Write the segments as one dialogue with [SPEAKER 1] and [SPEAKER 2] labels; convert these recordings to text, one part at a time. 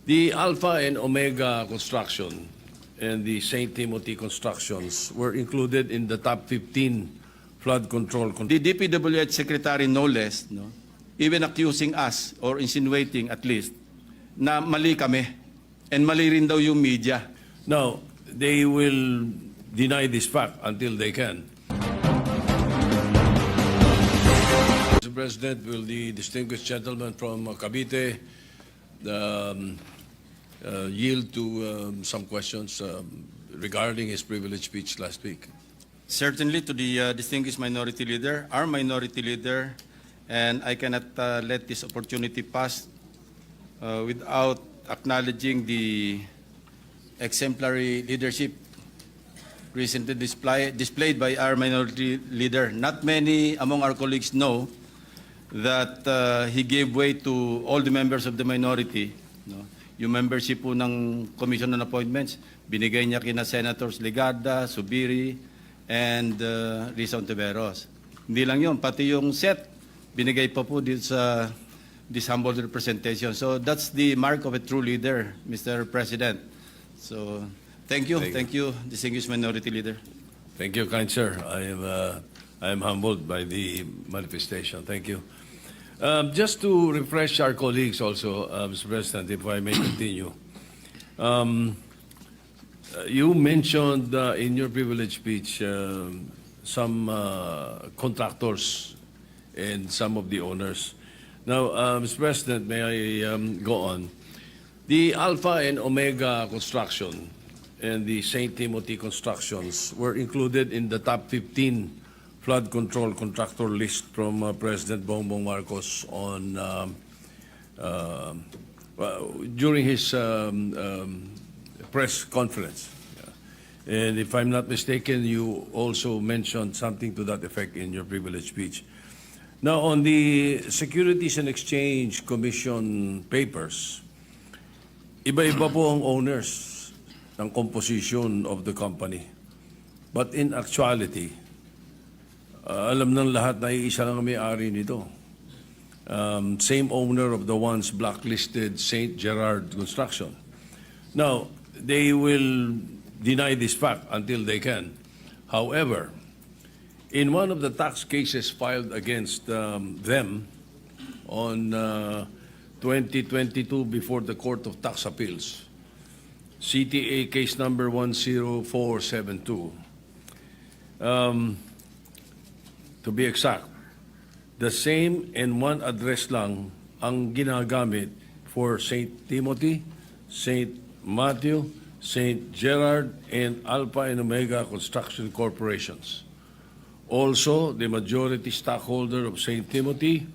[SPEAKER 1] The Alpha and Omega construction and the St. Timothy constructions were included in the top 15 flood control.
[SPEAKER 2] The DPWH Secretary, no less, no, even accusing us or insinuating at least na mali kami and mali rin daw yung media.
[SPEAKER 1] Now, they will deny this fact until they can. Mr. President, will the distinguished gentleman from Cavite yield to some questions regarding his privileged speech last week?
[SPEAKER 2] Certainly to the distinguished minority leader, our minority leader, and I cannot let this opportunity pass without acknowledging the exemplary leadership recently displayed by our minority leader. Not many among our colleagues know that he gave way to all the members of the minority. No? Yung membership po ng Commission on Appointments, binigay niya kina Senators Legarda, Subiri, and Risa Ontiveros. Hindi lang yun, pati yung set, binigay pa po dito sa this humble representation. So that's the mark of a true leader, Mr. President. So thank you, distinguished minority leader.
[SPEAKER 1] Thank you, kind sir. I am humbled by the manifestation. Thank you. Just to refresh our colleagues also, Mr. President, if I may continue. You mentioned in your privileged speech some contractors and some of the owners. Now, Mr. President, may I go on? The Alpha and Omega construction and the St. Timothy constructions were included in the top 15 flood control contractor list from President Bongbong Marcos on during his press conference. And if I'm not mistaken, you also mentioned something to that effect in your privileged speech. Now, on the Securities and Exchange Commission papers, iba-iba po ang owners ng composition of the company. But in actuality, alam ng lahat na iisa lang ang may-ari nito. Same owner of the once blacklisted St. Gerard Construction. Now, they will deny this fact until they can. However, in one of the tax cases filed against them on 2022 before the Court of Tax Appeals, CTA case number 10472, to be exact, the same and one address lang ang ginagamit for St. Timothy, St. Matthew, St. Gerard, and Alpha and Omega Construction Corporations. Also, the majority stockholder of St. Timothy,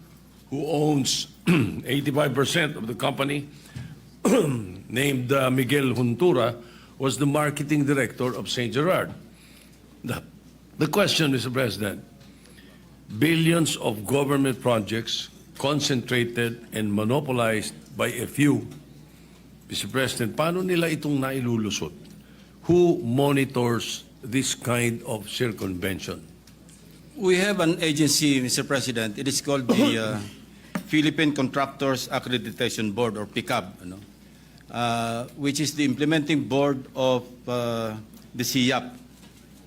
[SPEAKER 1] who owns 85% of the company, named Miguel Juntura, was the marketing director of St. Gerard. The question, Mr. President, billions of government projects concentrated and monopolized by a few. Mr. President, paano nila itong nailulusot? Who monitors this kind of circumvention?
[SPEAKER 2] We have an agency, Mr. President. It is called the Philippine Contractors Accreditation Board, or PICAB, which is the implementing board of the CIAP,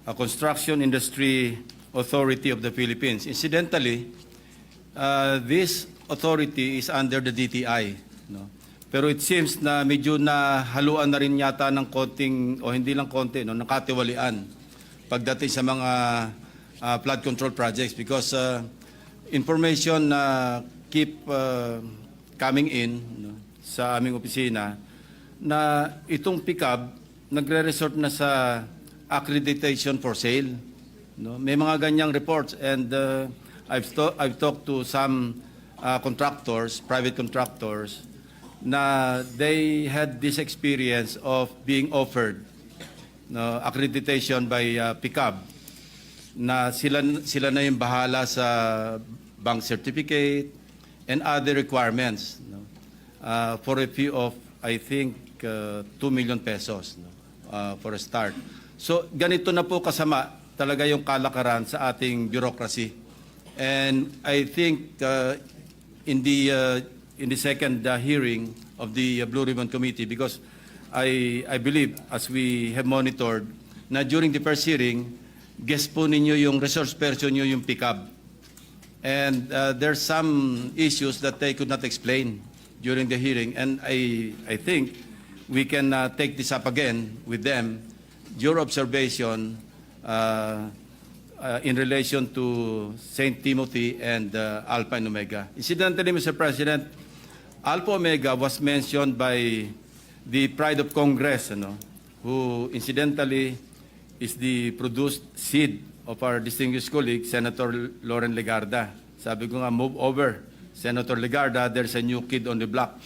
[SPEAKER 2] a construction industry authority of the Philippines. Incidentally, this authority is under the DTI. No? Pero it seems na medyo nahaluan na rin yata ng konting, o hindi lang konti, no, nakatiwalian pagdating sa mga flood control projects, because information keep coming in, no, sa aming opisina na itong PICAB nagre-resort na sa accreditation for sale. No? May mga ganyang reports, and I've talked to some contractors, private contractors, na they had this experience of being offered, no, accreditation by PICAB, na sila na yung bahala sa bank certificate and other requirements, no, for a fee of, I think, 2 million pesos, no, for a start. So ganito na po kasama talaga yung kalakaran sa ating bureaucracy. And I think in in the second hearing of the Blue Ribbon Committee because I believe, as we have monitored, na during the first hearing, guest po ninyo yung resource person nyo yung pickup. And there's some issues that they could not explain during the hearing. And I think we can take this up again with them, your observation in relation to St. Timothy and Alpha and Omega. Incidentally, Mr. President, Alpha Omega was mentioned by the Pride of Congress, who incidentally is the produced seed of our distinguished colleague, Senator Loren Legarda. Sabi ko nga, move over, Senator Legarda, there's a new kid on the block.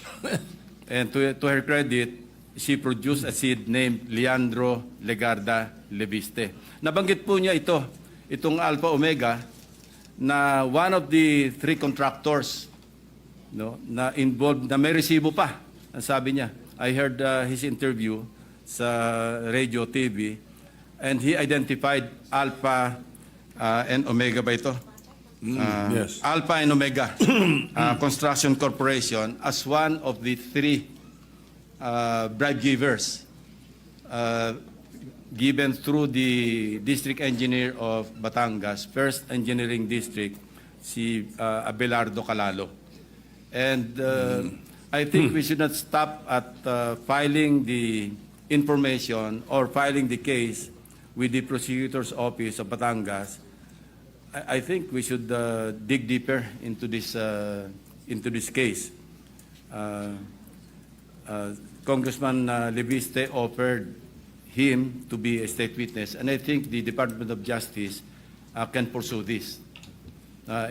[SPEAKER 2] And to her credit, she produced a seed named Leandro Legarda Leviste. Nabanggit po niya itong Alpha Omega, na one of the three contractors na involved, na may resibo pa, ang sabi niya. I heard his interview sa radio, TV, and he identified Alpha and Omega ba ito?
[SPEAKER 1] Yes.
[SPEAKER 2] Alpha and Omega Construction Corporation as one of the three bribe givers given through the district engineer of Batangas, First Engineering District, si Abelardo Calalo. And I think we should not stop at filing the information or filing the case with the prosecutor's office of Batangas. I think we should dig deeper into this case. Congressman Leviste offered him to be a state witness, and I think the Department of Justice can pursue this,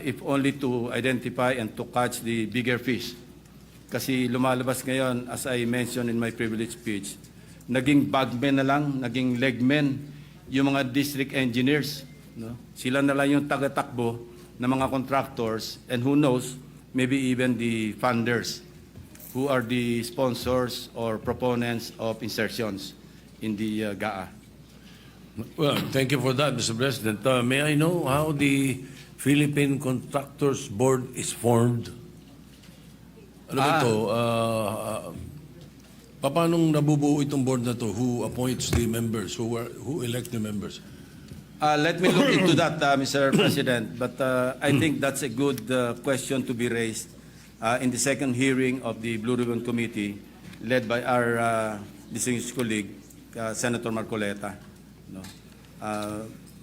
[SPEAKER 2] if only to identify and to catch the bigger fish. Kasi lumalabas ngayon, as I mentioned in my privilege speech, naging bagmen na lang, naging legmen yung mga district engineers. Sila na lang yung taga-takbo ng mga contractors, and who knows, maybe even the funders who are the sponsors or proponents of insertions in the GAA.
[SPEAKER 1] Well, thank you for that, Mr. President. May I know how the Philippine Contractors Board is formed? Ano ba ito? Paano nabubuo itong board na to? Who appoints the members? Who elect the members?
[SPEAKER 2] Let me look into that, Mr. President. But I think that's a good question to be raised in the second hearing of the Blue Ribbon Committee, led by our distinguished colleague, Senator Marcoleta.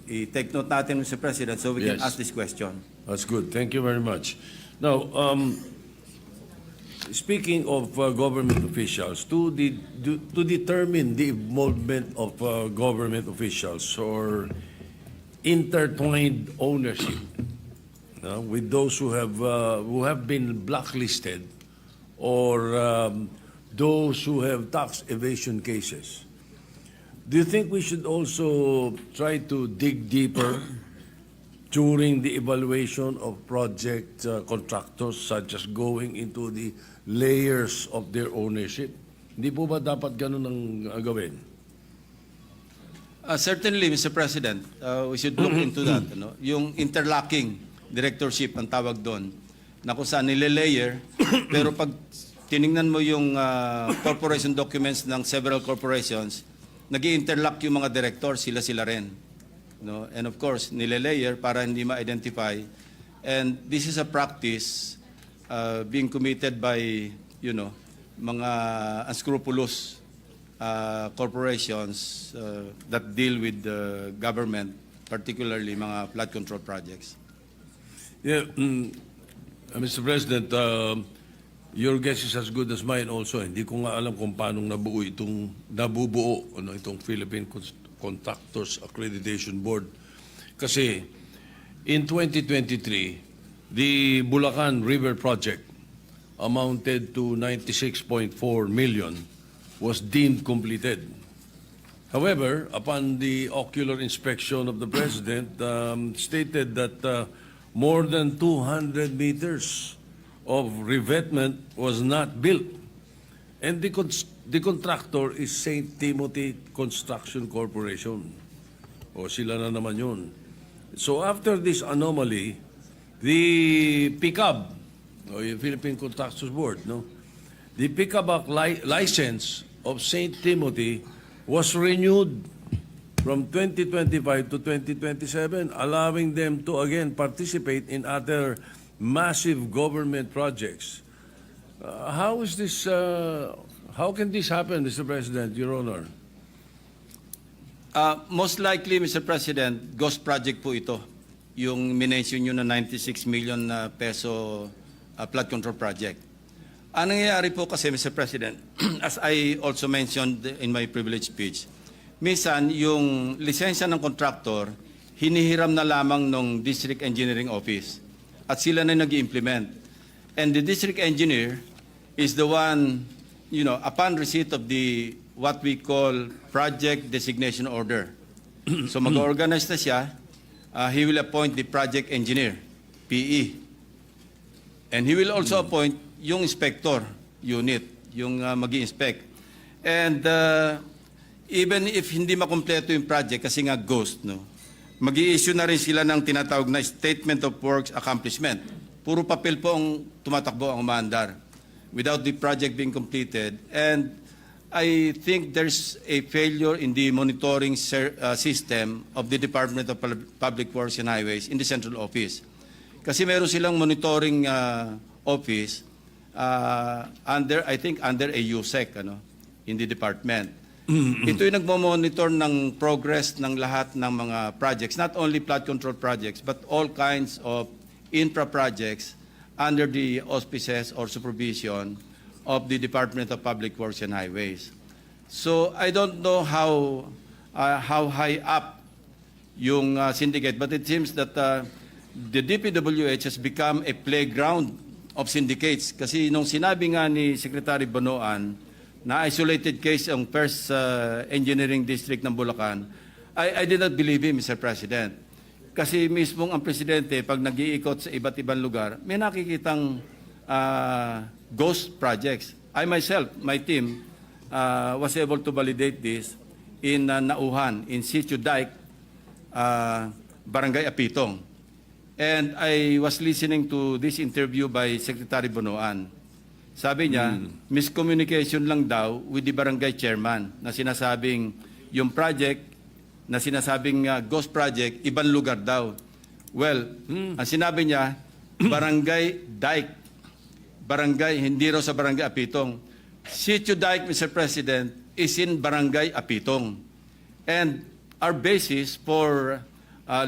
[SPEAKER 2] I-take note natin, Mr. President, so we can
[SPEAKER 1] Yes.
[SPEAKER 2] ask this question.
[SPEAKER 1] That's good. Thank you very much. Now, speaking of government officials, to determine the involvement of government officials or intertwined ownership with those who have been blacklisted or those who have tax evasion cases, do you think we should also try to dig deeper during the evaluation of project contractors, such as going into the layers of their ownership? Hindi po ba dapat ganun ang gawin?
[SPEAKER 2] Certainly, Mr. President, we should look into that. Yung interlocking directorship ang tawag doon, na kung saan nilelayer, pero pag tiningnan mo yung corporation documents ng several corporations, nag-i-interlock yung mga director, sila-sila rin. And of course, nilelayer para hindi ma-identify. And this is a practice being committed by, mga unscrupulous corporations that deal with the government, particularly mga flood control projects.
[SPEAKER 1] Yeah, Mr. President, your guess is as good as mine also. Hindi ko nga alam kung paano nabubuo itong Philippine Contractors Accreditation Board. Kasi in 2023, the Bulacan River Project amounted to 96.4 million was deemed completed. However, upon the ocular inspection of the President, stated that more than 200 meters of revetment was not built. And the contractor is St. Timothy Construction Corporation. O sila na naman yun. So after this anomaly, the PICAB, o yung Philippine Contractors Board, no? The pickup license of St. Timothy was renewed from 2025 to 2027, allowing them to again participate in other massive government projects. How is this, how can this happen, Mr. President, Your Honor?
[SPEAKER 2] Most likely, Mr. President, ghost project po ito. Yung minention nyo na 96 million na peso flood control project. Ang nangyayari po kasi, Mr. President, as I also mentioned in my privilege speech, minsan yung lisensya ng contractor, hinihiram na lamang ng District Engineering Office at sila na nag-implement. And the District Engineer is the one, you know, upon receipt of the what we call Project Designation Order. So mag-organize na siya, he will appoint the Project Engineer, PE. And he will also appoint yung inspector unit, yung mag-i-inspect. And even if hindi makumpleto yung project kasi nga ghost, no, mag-i-issue na rin sila ng tinatawag na Statement of Works Accomplishment. Puro papel po ang tumatakbo, ang umaandar without the project being completed. And I think there's a failure in the monitoring system of the Department of Public Works and Highways in the central office. Kasi meron silang monitoring office under, I think, under a USEC, ano, in the department. Ito yung nagmo-monitor ng progress ng lahat ng mga projects, not only flood control projects, but all kinds of infra projects under the auspices or supervision of the Department of Public Works and Highways. So I don't know how high up yung syndicate, but it seems that the DPWH has become a playground of syndicates. Kasi nung sinabi nga ni Secretary Bonoan na isolated case ang first engineering district ng Bulacan, I did not believe him, Mr. President. Kasi mismong ang presidente, pag nag-iikot sa iba't ibang lugar, may nakikitang ghost projects. I myself, my team, was able to validate this in Nauhan, in Sitio Dike, Barangay Apitong. And I was listening to this interview by Secretary Bonoan. Sabi niya, miscommunication lang daw with the barangay chairman na sinasabing yung project na sinasabing ghost project, ibang lugar daw. Well, ang sinabi niya, Barangay Dike. Barangay, hindi raw sa Barangay Apitong. Sitio Dike, Mr. President, is in Barangay Apitong. And our basis for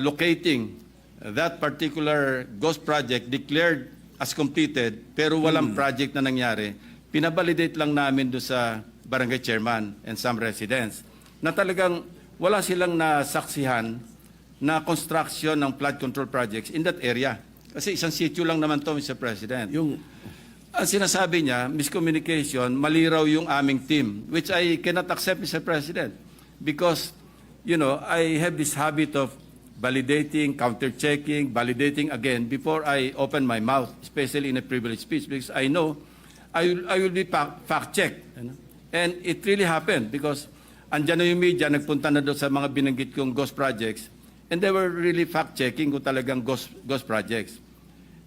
[SPEAKER 2] locating that particular ghost project declared as completed, pero walang project na nangyari, pinabalidate lang namin doon sa barangay chairman and some residents na talagang wala silang nasaksihan na construction ng flood control projects in that area. Kasi isang sitio lang naman to, Mr. President. Ang sinasabi niya, miscommunication, mali raw yung aming team, which I cannot accept, Mr. President, because, you know, I have this habit of validating, counter-checking, validating again before I open my mouth, especially in a privileged speech, because I know I will be fact-checked. You know? And it really happened because andyan na yung media, nagpunta na doon sa mga binanggit kong ghost projects, and they were really fact-checking kung talagang ghost projects.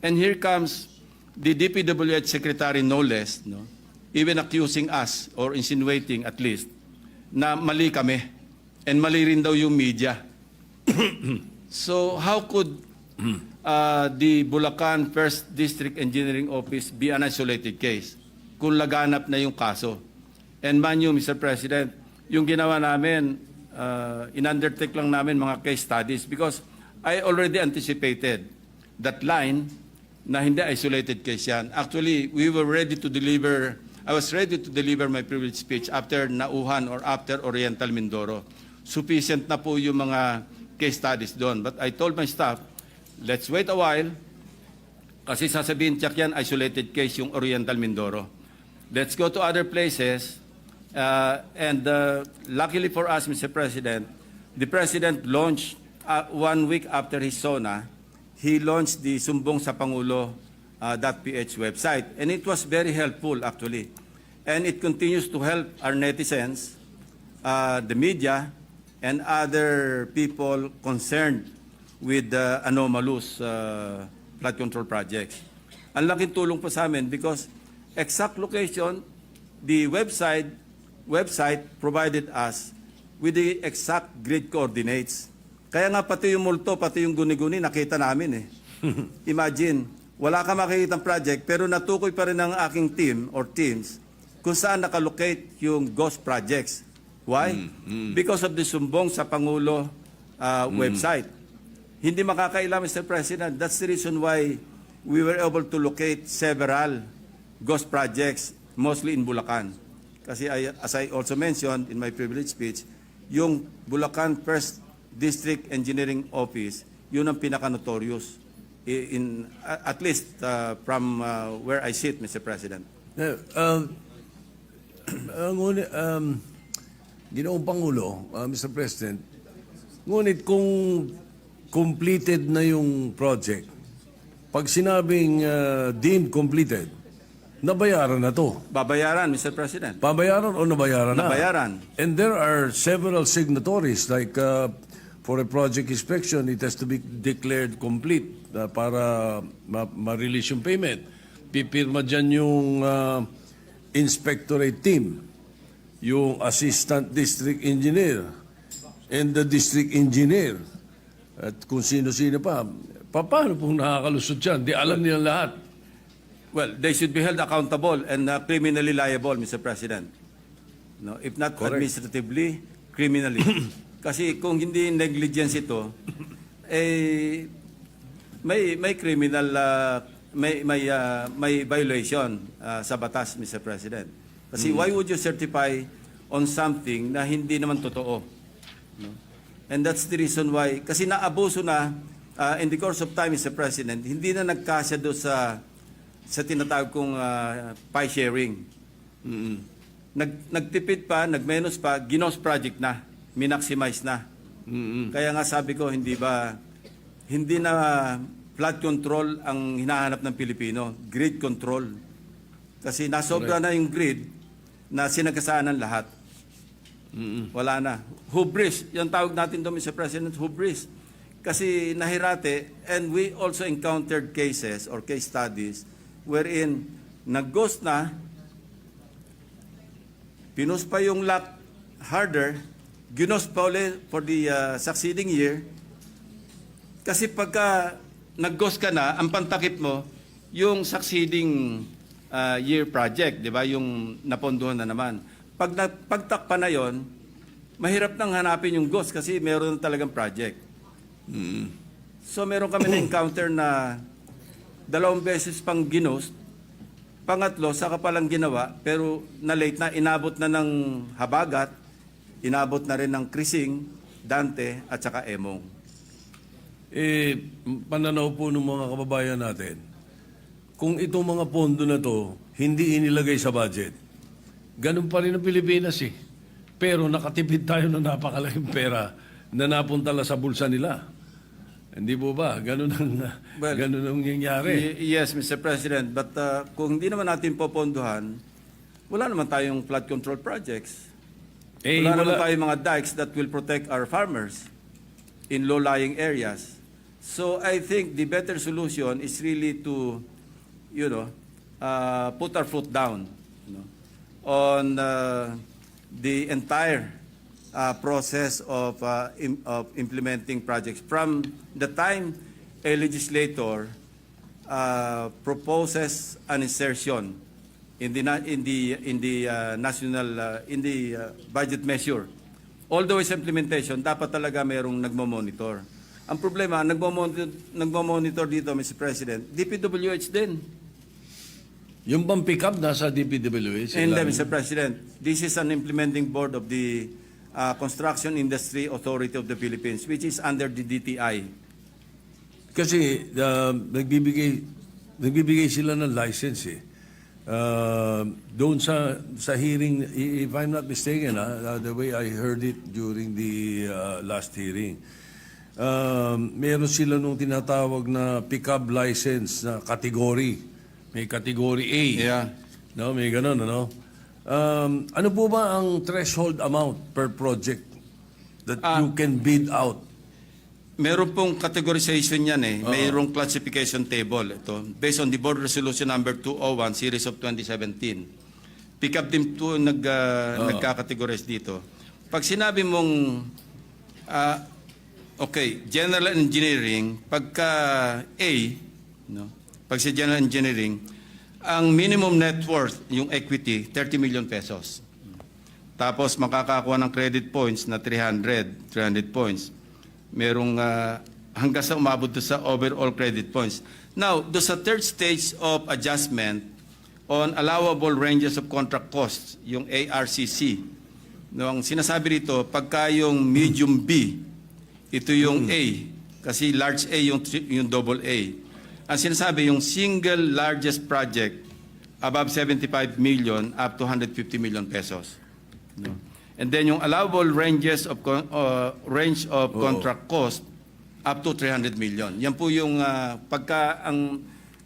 [SPEAKER 2] And here comes the DPWH Secretary, no less, no, even accusing us, or insinuating at least, na mali kami, and mali rin daw yung media. So how could the Bulacan First District Engineering Office be an isolated case kung laganap na yung kaso? And man you, Mr. President, yung ginawa namin, in-undertake lang namin mga case studies because I already anticipated that line na hindi isolated case yan. Actually, we were ready to deliver, I was ready to deliver my privilege speech after Nauhan or after Oriental Mindoro. Sufficient na po yung mga case studies doon. But I told my staff, let's wait a while kasi sasabihin tiyak yan, isolated case yung Oriental Mindoro. Let's go to other places. And luckily for us, Mr. President, the President launched 1 week after his SONA, he launched the Sumbong sa Pangulo.ph website. And it was very helpful actually. And it continues to help our netizens, the media, and other people concerned with anomalous flood control projects. ang laking tulong po sa amin because exact location, the website provided us with the exact grid coordinates. Kaya nga pati yung multo, pati yung guni-guni, nakita namin eh. Imagine, wala ka makikitang project pero natukoy pa rin ng aking team or teams kung saan nakalocate yung ghost projects. Why? Because of the sumbong sa Pangulo website. Hindi makakaila, Mr. President. That's the reason why we were able to locate several ghost projects, mostly in Bulacan. Kasi as I also mentioned in my privilege speech, yung Bulacan First District Engineering Office, yun ang pinaka-notorious, at least from where I sit, Mr. President.
[SPEAKER 1] Ginoong Pangulo, Mr. President, ngunit kung completed na yung project, pag sinabing deemed completed, nabayaran na to.
[SPEAKER 2] Babayaran, Mr. President.
[SPEAKER 1] Pabayaran o nabayaran na?
[SPEAKER 2] Nabayaran.
[SPEAKER 1] And there are several signatories like for a project inspection, it has to be declared complete para ma-release yung payment. Pipirma dyan yung inspectorate team, yung assistant district engineer, and the district engineer. At kung sino-sino pa. Paano pong nakakalusot yan? Di alam nila lahat.
[SPEAKER 2] Well, they should be held accountable and criminally liable, Mr. President. No, if not
[SPEAKER 1] Correct.
[SPEAKER 2] administratively, criminally. Kasi kung hindi negligence ito, may criminal may violation sa batas, Mr. President. Kasi why would you certify on something na hindi naman totoo? No? And that's the reason why, kasi naabuso na in the course of time, Mr. President, hindi na nagkasya doon sa tinatawag kong pie sharing. Nagtipid pa, nagmenos pa, ginos project na, minaximize na. Kaya nga sabi ko, hindi na flood control ang hinahanap ng Pilipino, grid control. Kasi nasobra na yung grid na sinagasaan ng lahat. Wala na. Hubris, yung tawag natin doon, Mr. President, hubris. Kasi nahirate, and we also encountered cases or case studies wherein nag-ghost na, pinus pa yung lock harder, ginos pa ulit for the succeeding year. Kasi pagka nag-ghost ka na, ang pantakip mo, yung succeeding year project, di ba? Yung napondohan na naman. Pagtakpa na yon, mahirap nang hanapin yung ghost kasi meron talagang project. So meron kami na-encounter na 2 beses pang ginost, pangatlo, saka palang ginawa, pero na-late na, inabot na ng Habagat, inabot na rin ng Krising, Dante, at saka Emong.
[SPEAKER 1] Pananaw po ng mga kababayan natin, kung itong mga pondo na to, hindi inilagay sa budget, ganun pa rin ang Pilipinas eh. Pero nakatipid tayo ng napakalaking pera na napunta lang sa bulsa nila. Hindi po ba? Ganun ang nangyayari.
[SPEAKER 2] Yes, Mr. President. But kung hindi naman natin popondohan, wala naman tayong flood control projects. Wala naman tayong mga dikes that will protect our farmers in low-lying areas. So I think the better solution is really to, put our foot down on the entire process of implementing projects. From the time a legislator proposes an insertion in the budget measure, all the way sa implementation, dapat talaga mayroong nagmo-monitor. Ang problema, nagmo-monitor dito, Mr. President, DPWH din.
[SPEAKER 1] Yung bang pick-up nasa DPWH?
[SPEAKER 2] And Mr. President, this is an implementing board of the Construction Industry Authority of the Philippines, which is under the DTI.
[SPEAKER 1] Kasi nagbibigay sila ng license eh. Doon sa hearing, if I'm not mistaken, the way I heard it during the last hearing, meron sila nung tinatawag na pick-up license na category. May category A.
[SPEAKER 2] Yeah.
[SPEAKER 1] No, may ganun, ano? Ano po ba ang threshold amount per project that you can bid out?
[SPEAKER 2] Meron pong categorization yan eh. Mayroong classification table. Ito, based on the Board Resolution number 201, series of 2017. Pick up din po nagkakategorize dito. Pag sinabi mong, okay, general engineering, pagka A, no? Pag sa general engineering, ang minimum net worth, yung equity, 30 million pesos. Tapos makakakuha ng credit points na 300 points. Merong hanggang sa umabot doon sa overall credit points. Now, doon sa third stage of adjustment on allowable ranges of contract costs, yung ARCC, no, ang sinasabi rito, pagka yung medium B, ito yung A, kasi large A yung double A. Ang sinasabi, yung single largest project above 75 million up to 150 million pesos. No? And then yung allowable ranges of range of contract cost up to 300 million. Yan po yung pagka ang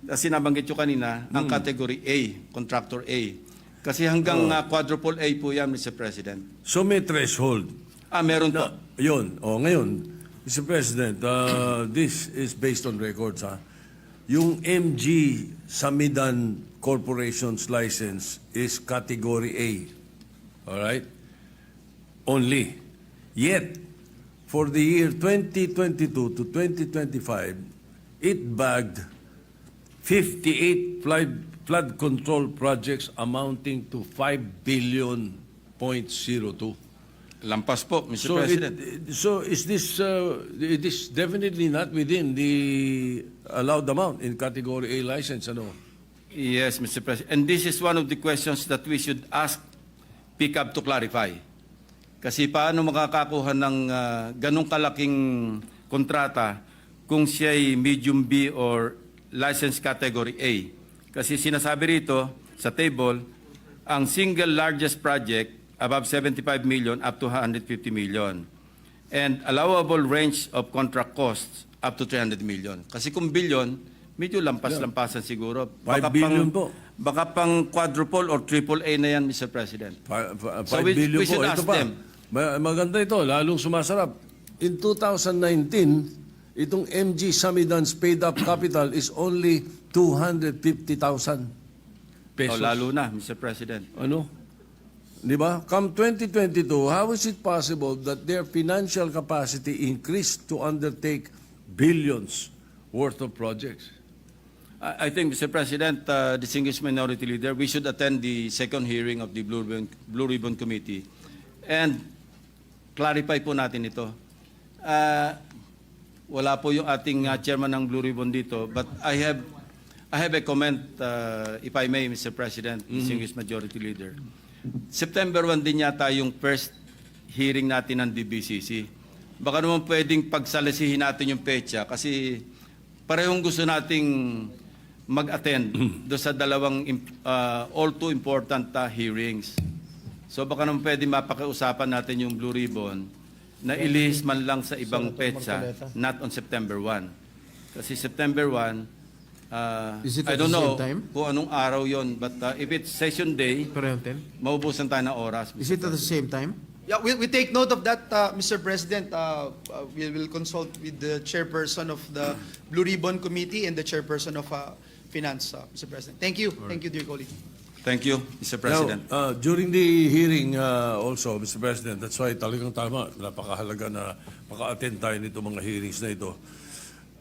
[SPEAKER 2] sinabanggit ko kanina, ang category A, contractor A. Kasi hanggang quadruple A po yan, Mr. President.
[SPEAKER 1] So may threshold.
[SPEAKER 2] Meron po.
[SPEAKER 1] Yun. Ngayon, Mr. President, this is based on records, ha? Yung MG Samidan Corporation's license is category A. All right? Only. Yet, for the year 2022 to 2025, it bagged 58 flood control projects amounting to 5 billion .02.
[SPEAKER 2] Lampas po, Mr.
[SPEAKER 1] So,
[SPEAKER 2] President.
[SPEAKER 1] so is this it is definitely not within the allowed amount in category A license, ano?
[SPEAKER 2] Yes, Mr. President. And this is one of the questions that we should ask PICAB to clarify. Kasi paano makakakuha ng ganong kalaking kontrata kung siya'y medium B or license category A? Kasi sinasabi rito sa table, ang single largest project above 75 million up to 150 million. And allowable range of contract costs up to 300 million. Kasi kung billion, medyo lampas-lampasan siguro.
[SPEAKER 1] 5 billion po.
[SPEAKER 2] Baka pang quadruple or triple A na yan, Mr. President.
[SPEAKER 1] 5
[SPEAKER 2] So we
[SPEAKER 1] billion
[SPEAKER 2] should
[SPEAKER 1] po.
[SPEAKER 2] ask
[SPEAKER 1] Ito pa.
[SPEAKER 2] them.
[SPEAKER 1] Maganda ito, lalong sumasarap. In 2019, itong MG Samidan's paid up capital is only 250,000 pesos.
[SPEAKER 2] Lalo na, Mr. President.
[SPEAKER 1] Ano? Di ba? Come 2022, how is it possible that their financial capacity increased to undertake billions worth of projects?
[SPEAKER 2] I think, Mr. President, distinguished minority leader, we should attend the second hearing of the Blue Ribbon Committee and clarify po natin ito. Wala po yung ating chairman ng Blue Ribbon dito, but I have a comment, if I may, Mr. President, distinguished majority leader. September 1 din yata yung first hearing natin ng DBCC. Baka naman pwedeng pagsalisihin natin yung petsa kasi parehong gusto nating mag-attend do sa dalawang all too important hearings. So baka naman pwedeng mapakiusapan natin yung Blue Ribbon na ilihis man lang sa ibang petsa, not on September 1. Kasi September 1,
[SPEAKER 3] Is it
[SPEAKER 2] I
[SPEAKER 3] at
[SPEAKER 2] don't
[SPEAKER 3] the
[SPEAKER 2] know
[SPEAKER 3] same time?
[SPEAKER 2] kung anong araw yon, but if it's session day,
[SPEAKER 3] Parehong
[SPEAKER 2] maubusan tayo ng oras.
[SPEAKER 3] Is it at the same time?
[SPEAKER 4] Yeah, we take note of that, Mr. President. We will consult with the chairperson of the Blue Ribbon Committee and the chairperson of Finance, Mr. President. Thank you. Thank you, dear colleague.
[SPEAKER 2] Thank you, Mr. President.
[SPEAKER 1] Now, during the hearing also, Mr. President, that's why talagang tama, napakahalaga na maka-attend tayo nito mga hearings na ito.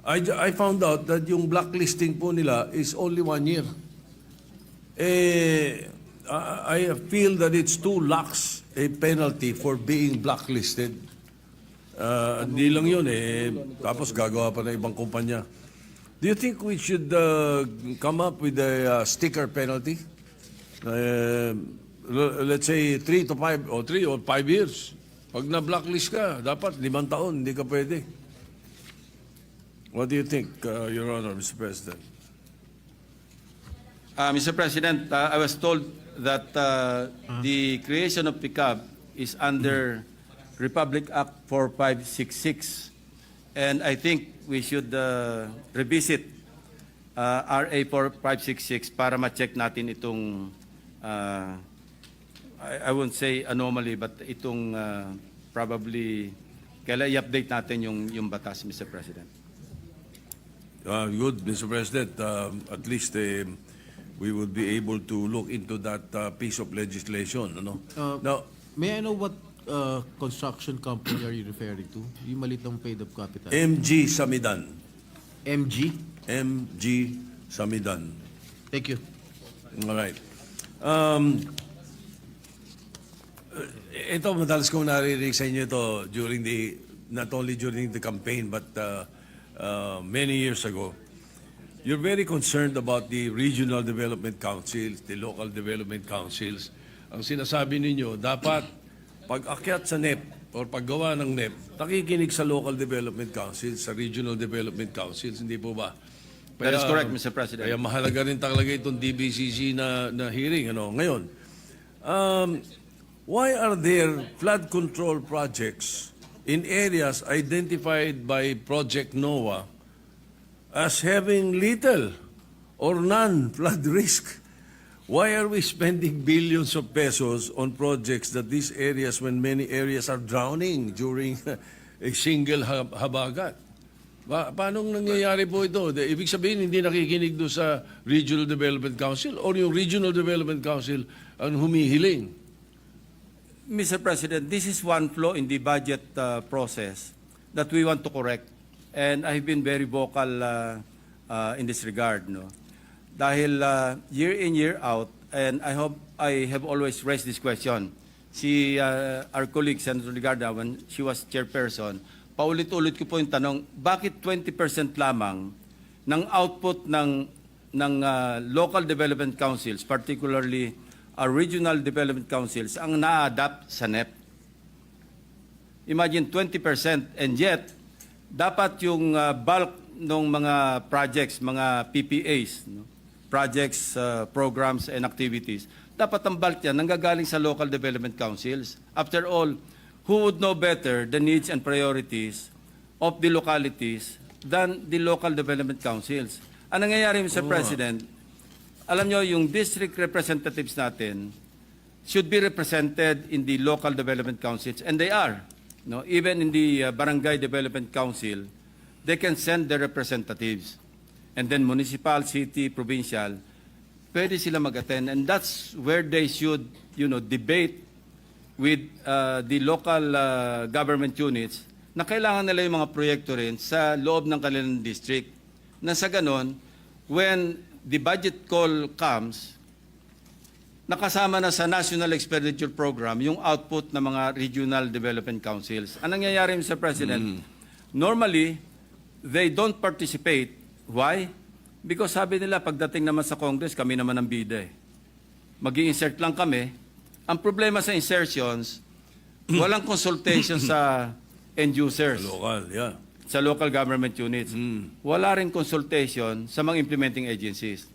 [SPEAKER 1] I found out that yung blacklisting po nila is only 1 year. I feel that it's too lax a penalty for being blacklisted. Hindi lang yun tapos gagawa pa ng ibang kumpanya. Do you think we should come up with a sticker penalty? Let's say 3 to 5 or 3 or 5 years. Pag na-blacklist ka, dapat 5 taon, hindi ka pwede. What do you think, Your Honor, Mr. President?
[SPEAKER 2] Mr. President, I was told that the creation of PICAB is under Republic Act 4566. And I think we should revisit RA 4566 para ma-check natin itong, I won't say anomaly, but itong probably Kailan i-update natin yung batas, Mr. President.
[SPEAKER 1] Good, Mr. President. At least we would be able to look into that piece of legislation. Ano? Now,
[SPEAKER 3] May I know what construction company are you referring to? Yung maliit ng paid-up capital.
[SPEAKER 1] MG Samidan.
[SPEAKER 3] MG?
[SPEAKER 1] MG Samidan.
[SPEAKER 3] Thank you.
[SPEAKER 1] All right. Ito, madalas kong naririnig sa inyo ito during not only during the campaign, but many years ago. You're very concerned about the regional development councils, the local development councils. Ang sinasabi ninyo, dapat pag-akyat sa NEP or paggawa ng NEP, nakikinig sa local development councils, sa regional development councils, hindi po ba?
[SPEAKER 2] That is correct, Mr. President.
[SPEAKER 1] Kaya mahalaga rin talaga itong DBCC na hearing. Ano? Ngayon, why are there flood control projects in areas identified by Project NOAA as having little or none flood risk? Why are we spending billions of pesos on projects that these areas, when many areas are drowning during a single habagat? Paano nangyayari po ito? Ibig sabihin, hindi nakikinig doon sa Regional Development Council or yung Regional Development Council ang humihiling?
[SPEAKER 2] Mr. President, this is one flaw in the budget process that we want to correct. And I've been very vocal in this regard. No? Dahil year in, year out, and I hope I have always raised this question. Our colleague, Senator Ligarda, when she was chairperson, paulit-ulit ko po yung tanong, bakit 20% lamang ng output ng local development councils, particularly regional development councils, ang na-adapt sa NEP? Imagine 20%, and yet, dapat yung bulk ng mga projects, mga PPAs, no? Projects, programs, and activities, dapat ang bulk yan nanggagaling sa local development councils. After all, who would know better the needs and priorities of the localities than the local development councils? Ang nangyayari, Mr. President, alam nyo, yung district representatives natin should be represented in the local development councils, and they are. No? Even in the barangay development council, they can send their representatives. And then municipal, city, provincial, pwede sila mag-attend. And that's where they should, debate with the local government units na kailangan nila yung mga proyekto rin sa loob ng kanilang district. Na sa ganon, when the budget call comes, nakasama na sa National Expenditure Program yung output ng mga regional development councils. Anong nangyayari, Mr. President? Normally, they don't participate. Why? Because sabi nila, pagdating naman sa Congress, kami naman ang bida. Mag-i-insert lang kami. Ang problema sa insertions, walang consultation sa end users,
[SPEAKER 1] Local, yeah.
[SPEAKER 2] sa local government units. Wala rin consultation sa mga implementing agencies.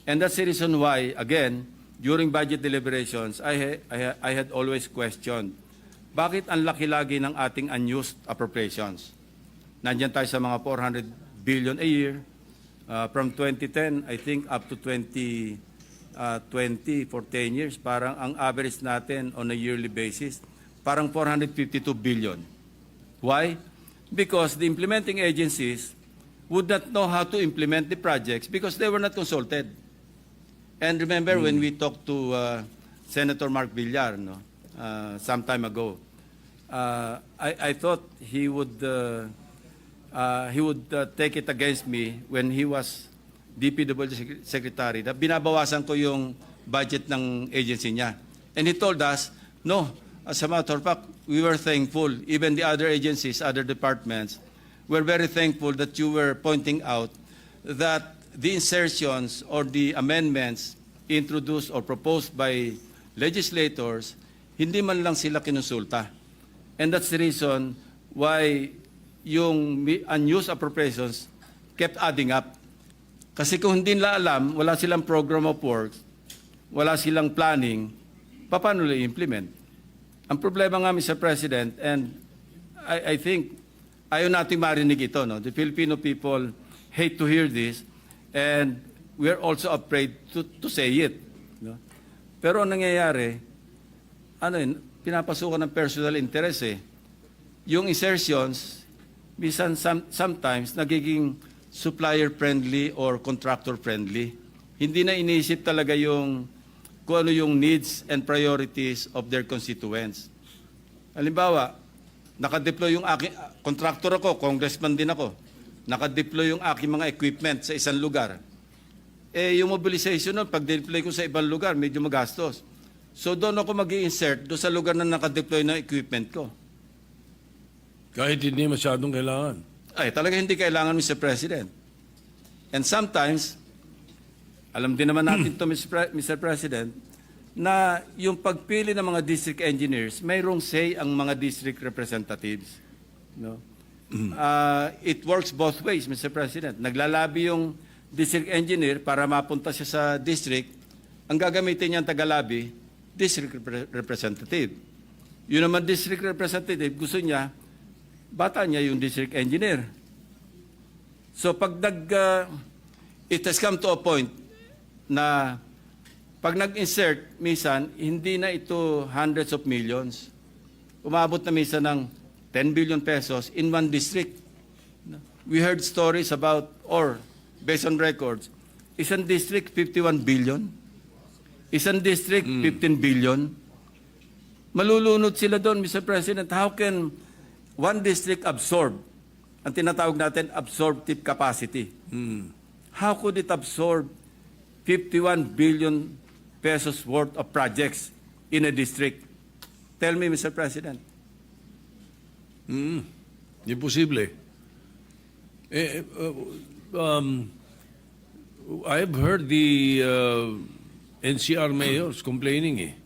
[SPEAKER 2] And that's the reason why, again, during budget deliberations, I had always questioned, bakit ang laki lagi ng ating unused appropriations? Nandiyan tayo sa mga 400 billion a year. From 2010, I think, up to 2020, for 10 years, parang ang average natin on a yearly basis, parang 452 billion. Why? Because the implementing agencies would not know how to implement the projects because they were not consulted. And remember when we talked to Senator Mark Villar, some time ago, I thought he would take it against me when he was DPWH Secretary, na binabawasan ko yung budget ng agency niya. And he told us, no, as a matter of fact, we were thankful, even the other agencies, other departments, were very thankful that you were pointing out that the insertions or the amendments introduced or proposed by legislators, hindi man lang sila kinonsulta. And that's the reason why yung unused appropriations kept adding up. Kasi kung hindi nila alam, wala silang program of works, wala silang planning, paano nila implement? Ang problema nga, Mr. President, and I think ayaw nating marinig ito. No? The Filipino people hate to hear this, and we're also afraid to say it. No? Pero ang nangyayari, pinapasukan ng personal interest eh. yung insertions, minsan sometimes nagiging supplier-friendly or contractor-friendly. Hindi na iniisip talaga yung kung ano yung needs and priorities of their constituents. Halimbawa, nakadeploy yung aking, contractor ako, congressman din ako, nakadeploy yung aking mga equipment sa isang lugar. Eh, yung mobilization nun, pag deploy ko sa ibang lugar, medyo magastos. So doon ako mag-i-insert doon sa lugar na nakadeploy ng equipment ko.
[SPEAKER 1] Kahit hindi masyadong kailangan.
[SPEAKER 2] Ay, talaga hindi kailangan, Mr. President. And sometimes, alam din naman natin to, Mr. President, na yung pagpili ng mga district engineers, mayroong say ang mga district representatives. No? It works both ways, Mr. President. Naglalabi yung district engineer para mapunta siya sa district. Ang gagamitin niyang tagalabi, district representative. Yun naman district representative, gusto niya, bata niya yung district engineer. So pag it has come to a point na pag nag-insert, minsan, hindi na ito hundreds of millions. Umabot na minsan ng 10 billion pesos in one district. We heard stories about, or based on records, isang district 51 billion, isang district 15 billion. Malulunod sila doon, Mr. President. How can one district absorb, ang tinatawag natin absorptive capacity? How could it absorb 51 billion pesos worth of projects in a district? Tell me, Mr. President.
[SPEAKER 1] Imposible. I've heard the NCR mayors complaining.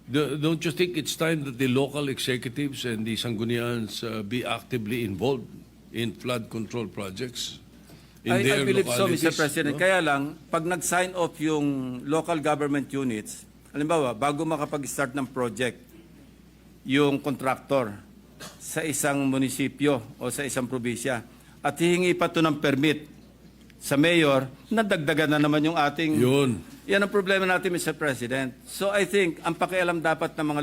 [SPEAKER 1] Don't you think it's time that the local executives and the Sanggunians be actively involved in flood control projects? In
[SPEAKER 2] I believe so, Mr.
[SPEAKER 1] localities,
[SPEAKER 2] President.
[SPEAKER 1] no?
[SPEAKER 2] Kaya lang, pag nag-sign off yung local government units, halimbawa, bago makapag-start ng project, yung contractor sa isang munisipyo o sa isang probinsya, at hihingi pa ito ng permit sa mayor, nadagdagan na naman yung ating...
[SPEAKER 1] Yun.
[SPEAKER 2] Yan ang problema natin, Mr. President. So I think, ang pakialam dapat ng mga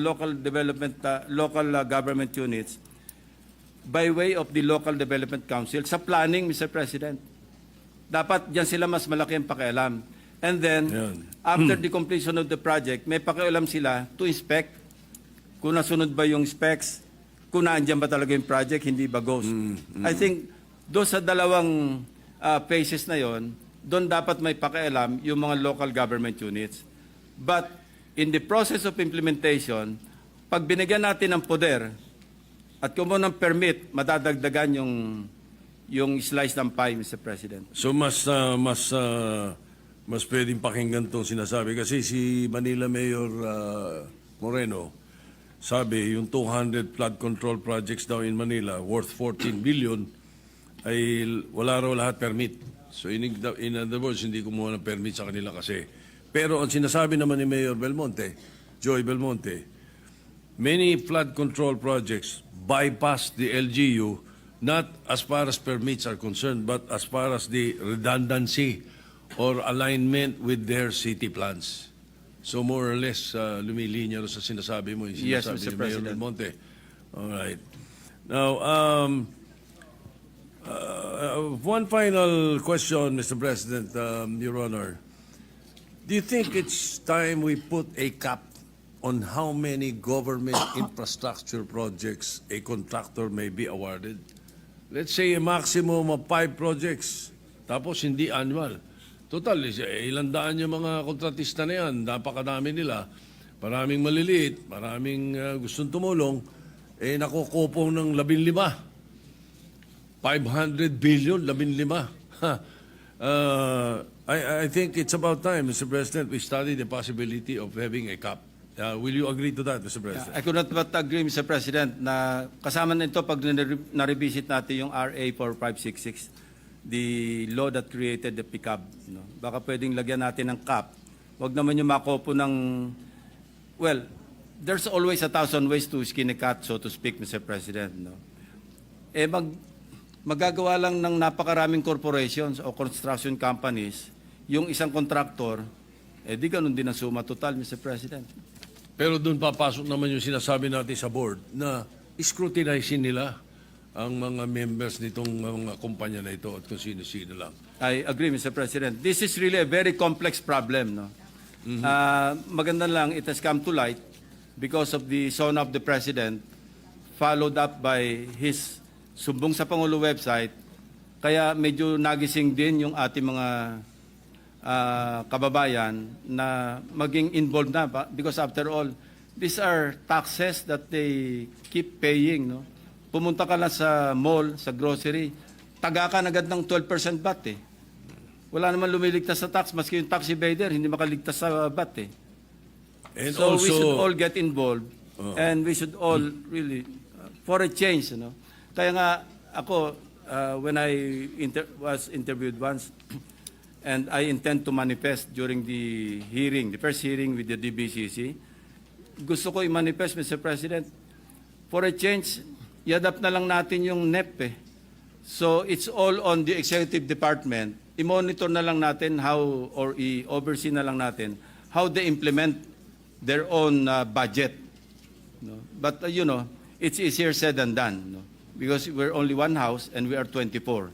[SPEAKER 2] local government units, by way of the Local Development Council, sa planning, Mr. President, dapat diyan sila mas malaki ang pakialam. And then,
[SPEAKER 1] Yan.
[SPEAKER 2] after the completion of the project, may pakialam sila to inspect kung nasunod ba yung specs, kung naandyan ba talaga yung project, hindi ba ghost. I think, doon sa dalawang phases na yon, doon dapat may pakialam yung mga local government units. But, in the process of implementation, pag binigyan natin ng poder, at kung mo ng permit, madadagdagan yung slice ng pie, Mr. President.
[SPEAKER 1] So mas pwedeng pakinggan itong sinasabi kasi si Manila Mayor Moreno sabi yung 200 flood control projects daw in Manila worth 14 billion ay wala raw lahat permit. So in other words, hindi kumuha ng permit sa kanila kasi. Pero ang sinasabi naman ni Mayor Belmonte, Joy Belmonte, many flood control projects bypass the LGU not as far as permits are concerned, but as far as the redundancy or alignment with their city plans. So more or less, lumilinya rin sa sinasabi mo, yung
[SPEAKER 2] Yes,
[SPEAKER 1] sinasabi
[SPEAKER 2] Mr.
[SPEAKER 1] ni Mayor
[SPEAKER 2] President.
[SPEAKER 1] Belmonte. All right. Now, one final question, Mr. President, Your Honor. Do you think it's time we put a cap on how many government infrastructure projects a contractor may be awarded? Let's say a maximum of 5 projects, tapos hindi annual. Total, ilang daan yung mga kontratista na yan, napakadami nila. Maraming maliliit, maraming gustong tumulong, nakukupong ng 15. 500 billion, 15. I think it's about time, Mr. President, we study the possibility of having a cap. Will you agree to that, Mr. President?
[SPEAKER 2] I could not but agree, Mr. President, na kasama nito pag na-revisit natin yung RA 4566, the law that created the PICAB. No? Baka pwedeng lagyan natin ng cap. Huwag naman yung makopo ng... Well, there's always 1,000 ways to skin a cat, so to speak, Mr. President. No? Magagawa lang ng napakaraming corporations o construction companies, yung isang contractor, di ganun din ang suma total, Mr. President.
[SPEAKER 1] Pero doon papasok naman yung sinasabi natin sa board na scrutinizein nila ang mga members nitong mga kumpanya na ito at kung sino-sino lang.
[SPEAKER 2] I agree, Mr. President. This is really a very complex problem. No? Maganda lang, it has come to light because of the son of the President, followed up by his Sumbong sa Pangulo website. Kaya medyo nagising din yung ating mga kababayan na maging involved na. Because after all, these are taxes that they keep paying. No? Pumunta ka lang sa mall, sa grocery, taga ka agad ng 12% VAT eh. Wala naman lumiligtas sa tax, maski yung tax evader, hindi makaligtas sa VAT eh.
[SPEAKER 1] And
[SPEAKER 2] So we should
[SPEAKER 1] also,
[SPEAKER 2] all get involved and we should all really, for a change, you know. Kaya nga ako, when I was interviewed once, and I intend to manifest during the hearing, the first hearing with the DBCC, gusto ko i-manifest, Mr. President, for a change, i-adapt na lang natin yung NEP eh. So it's all on the executive department. I-monitor na lang natin how, or i-oversee na lang natin how they implement their own budget. No? But you know, it's easier said than done. No? Because we're only one house and we are 24.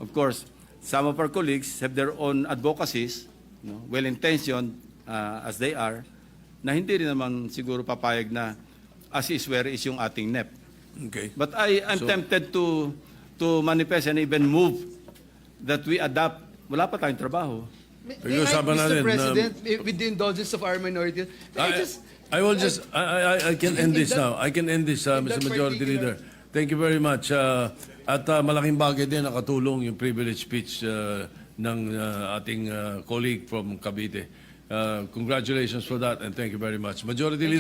[SPEAKER 2] Of course, some of our colleagues have their own advocacies, no? Well-intentioned as they are, na hindi rin naman siguro papayag na as is where is yung ating NEP.
[SPEAKER 1] okay.
[SPEAKER 2] But I'm tempted to manifest and even move that we adapt. Wala pa tayong trabaho.
[SPEAKER 1] Pag-usapan natin,
[SPEAKER 4] Mr. President, with the indulgence of our minority,
[SPEAKER 1] I will just, I can end this now. I can end this,
[SPEAKER 4] in
[SPEAKER 1] Mr.
[SPEAKER 4] that
[SPEAKER 1] Majority
[SPEAKER 4] particular-
[SPEAKER 1] Leader. Thank you very much. At malaking bagay din nakatulong yung privilege speech ng ating colleague from Cavite. Congratulations for that and thank you very much. Majority Leader.